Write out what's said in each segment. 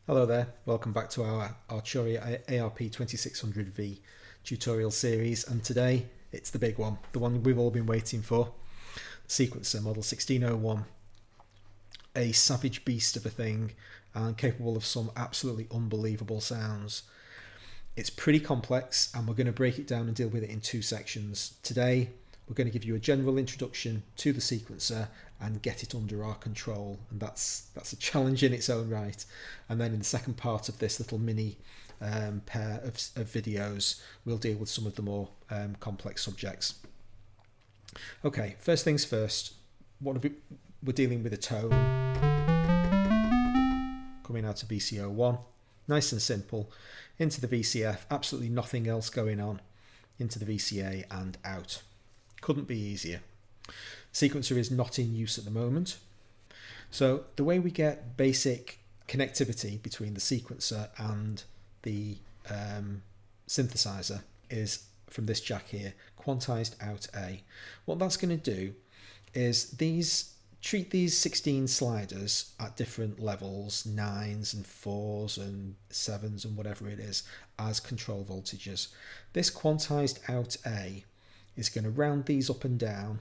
Hello there, welcome back to our Arturia ARP 2600V tutorial series, and today it's the big one, the one we've all been waiting for, sequencer model 1601, a savage beast of a thing and capable of some absolutely unbelievable sounds. It's pretty complex and we're going to break it down and deal with it in two sections. Today we're going to give you a general introduction to the sequencer and get it under our control, and that's a challenge in its own right. And then in the second part of this little mini pair of videos, we'll deal with some of the more complex subjects. Okay, first things first, we're dealing with a tone coming out of VCO1, nice and simple, into the VCF, absolutely nothing else going on, into the VCA and out. Couldn't be easier. Sequencer is not in use at the moment. So the way we get basic connectivity between the sequencer and the synthesizer is from this jack here, quantized out A. What that's going to do is treat these 16 sliders at different levels, 9s and 4s and 7s and whatever it is, as control voltages. This quantized out A is going to round these up and down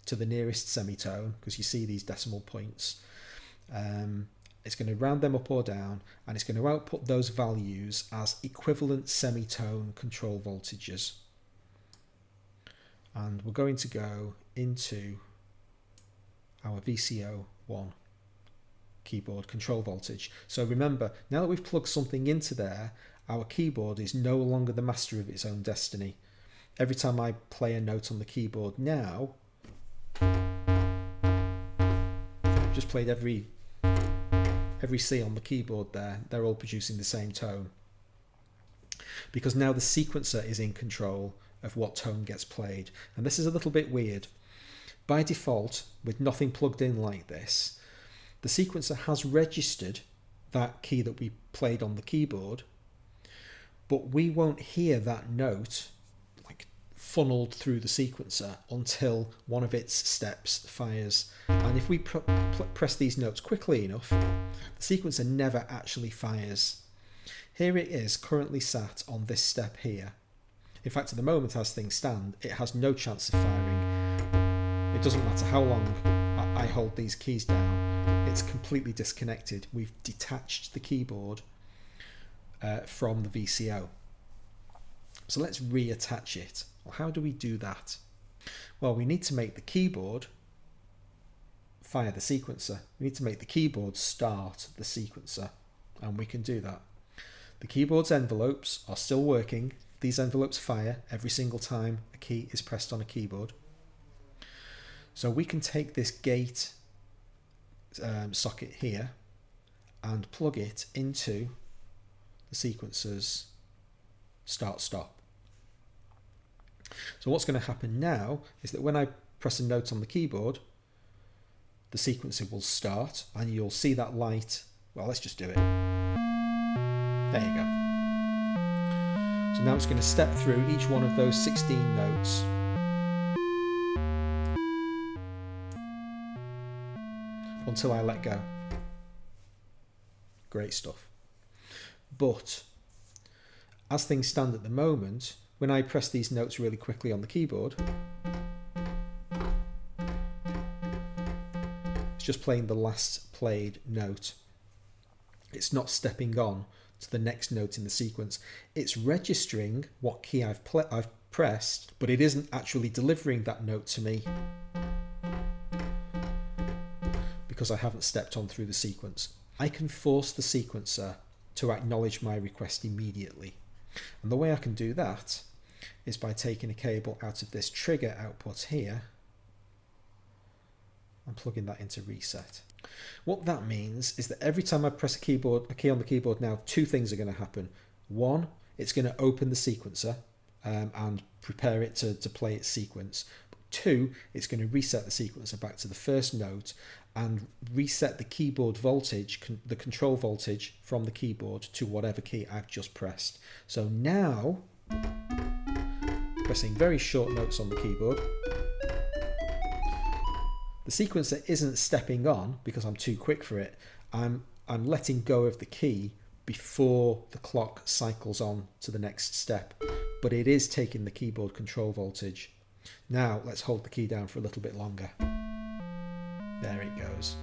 to the nearest semitone, because you see these decimal points. It's going to round them up or down, and it's going to output those values as equivalent semitone control voltages. And we're going to go into our VCO1 keyboard control voltage. So remember, now that we've plugged something into there, our keyboard is no longer the master of its own destiny. Every time I play a note on the keyboard now, I've just played every C on the keyboard there, they're all producing the same tone. Because now the sequencer is in control of what tone gets played. And this is a little bit weird. By default, with nothing plugged in like this, the sequencer has registered that key that we played on the keyboard, but we won't hear that note funneled through the sequencer until one of its steps fires. And if we press these notes quickly enough, the sequencer never actually fires. Here it is currently sat on this step here. In fact, at the moment as things stand, it has no chance of firing. It doesn't matter how long I hold these keys down, it's completely disconnected. We've detached the keyboard from the VCO. So let's reattach it. Well, how do we do that? Well, we need to make the keyboard fire the sequencer. We need to make the keyboard start the sequencer, and we can do that. The keyboard's envelopes are still working. These envelopes fire every single time a key is pressed on a keyboard. So we can take this gate socket here and plug it into the sequencer's start-stop. So what's going to happen now is that when I press a note on the keyboard, the sequencer will start and you'll see that light. Well, let's just do it. There you go. So now it's going to step through each one of those 16 notes. Until I let go. Great stuff. But as things stand at the moment, when I press these notes really quickly on the keyboard, it's just playing the last played note. It's not stepping on to the next note in the sequence. It's registering what key I've pressed, but it isn't actually delivering that note to me because I haven't stepped on through the sequence. I can force the sequencer to acknowledge my request immediately. And the way I can do that is by taking a cable out of this trigger output here and plugging that into reset. What that means is that every time I press a key on the keyboard now, two things are going to happen. One, it's going to open the sequencer and prepare it to play its sequence. Two, it's going to reset the sequencer back to the first note and reset the keyboard voltage, the control voltage from the keyboard to whatever key I've just pressed. So now, pressing very short notes on the keyboard, the sequencer isn't stepping on because I'm too quick for it. I'm letting go of the key before the clock cycles on to the next step, but it is taking the keyboard control voltage. Now let's hold the key down for a little bit longer. There it goes.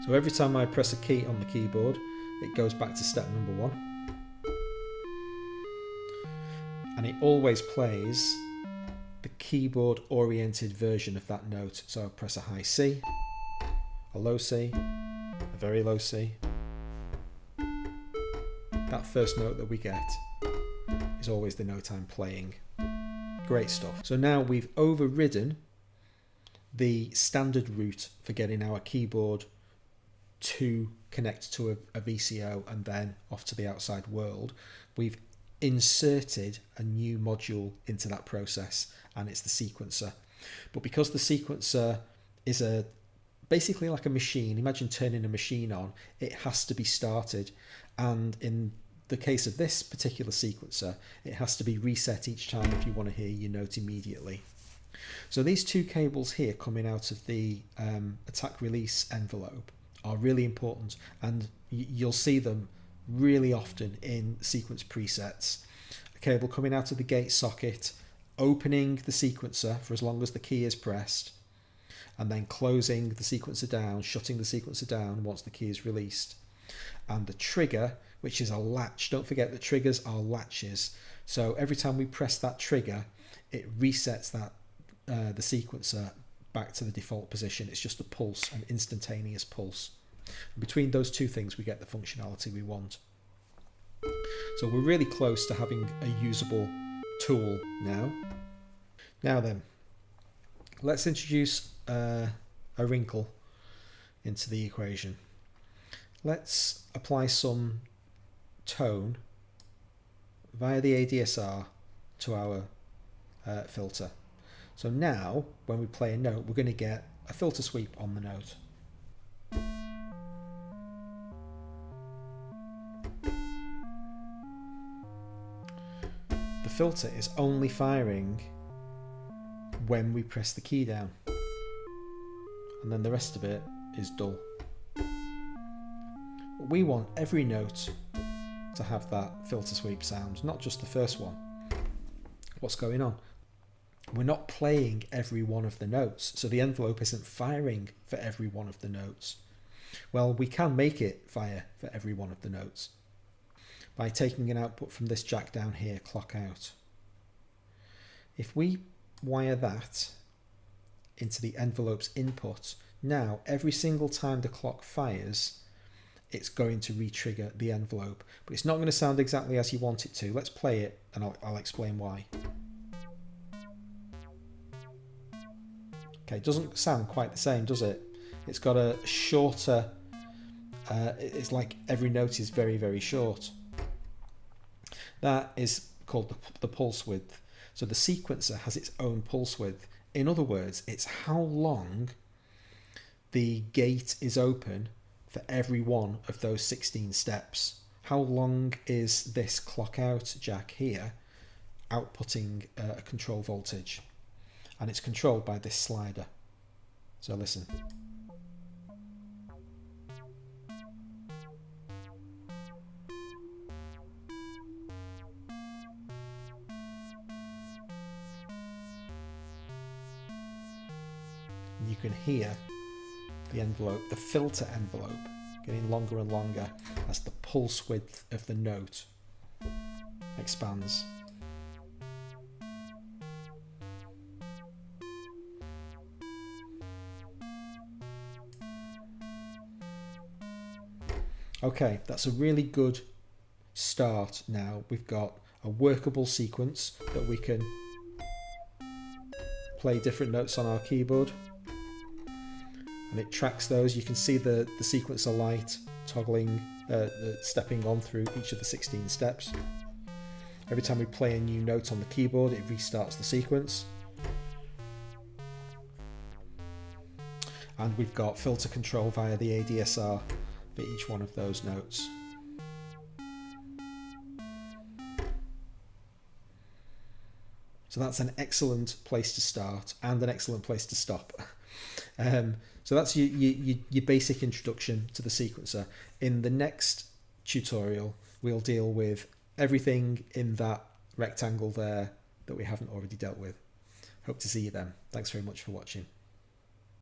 So every time I press a key on the keyboard, it goes back to step number 1. And it always plays the keyboard oriented version of that note. So I press a high C, a low C, a very low C. That first note that we get is always the note I'm playing. Great stuff. So now we've overridden the standard route for getting our keyboard to connect to a VCO and then off to the outside world. We've inserted a new module into that process, and it's the sequencer. But because the sequencer is basically like a machine, imagine turning a machine on, it has to be started, and in the case of this particular sequencer, it has to be reset each time if you want to hear your note immediately. So these two cables here coming out of the attack release envelope are really important, and you'll see them really often in sequence presets. A cable coming out of the gate socket, opening the sequencer for as long as the key is pressed, and then closing the sequencer down, shutting the sequencer down once the key is released. And the trigger, which is a latch. Don't forget that triggers are latches. So every time we press that trigger, it resets that the sequencer back to the default position. It's just a pulse, an instantaneous pulse. And between those two things, we get the functionality we want. So we're really close to having a usable tool now. Now then, let's introduce a wrinkle into the equation. Let's apply some tone via the ADSR to our filter. So now, when we play a note, we're going to get a filter sweep on the note. The filter is only firing when we press the key down, and then the rest of it is dull. But we want every note to have that filter sweep sound, not just the first one. What's going on? We're not playing every one of the notes, so the envelope isn't firing for every one of the notes. Well, we can make it fire for every one of the notes by taking an output from this jack down here, clock out. If we wire that into the envelope's input, now every single time the clock fires, it's going to re-trigger the envelope, but it's not going to sound exactly as you want it to. Let's play it and I'll explain why. Okay, it doesn't sound quite the same, does it? It's got a shorter, it's like every note is very, very short. That is called the pulse width. So the sequencer has its own pulse width. In other words, it's how long the gate is open for every one of those 16 steps. How long is this clock out jack here outputting a control voltage? And it's controlled by this slider. So listen. And you can hear the envelope, the filter envelope, getting longer and longer as the pulse width of the note expands. Okay, that's a really good start now. We've got a workable sequence that we can play different notes on our keyboard. And it tracks those. You can see the sequencer light toggling, stepping on through each of the 16 steps. Every time we play a new note on the keyboard, it restarts the sequence. And we've got filter control via the ADSR for each one of those notes. So that's an excellent place to start and an excellent place to stop. So that's your basic introduction to the sequencer. In the next tutorial, we'll deal with everything in that rectangle there that we haven't already dealt with. Hope to see you then. Thanks very much for watching.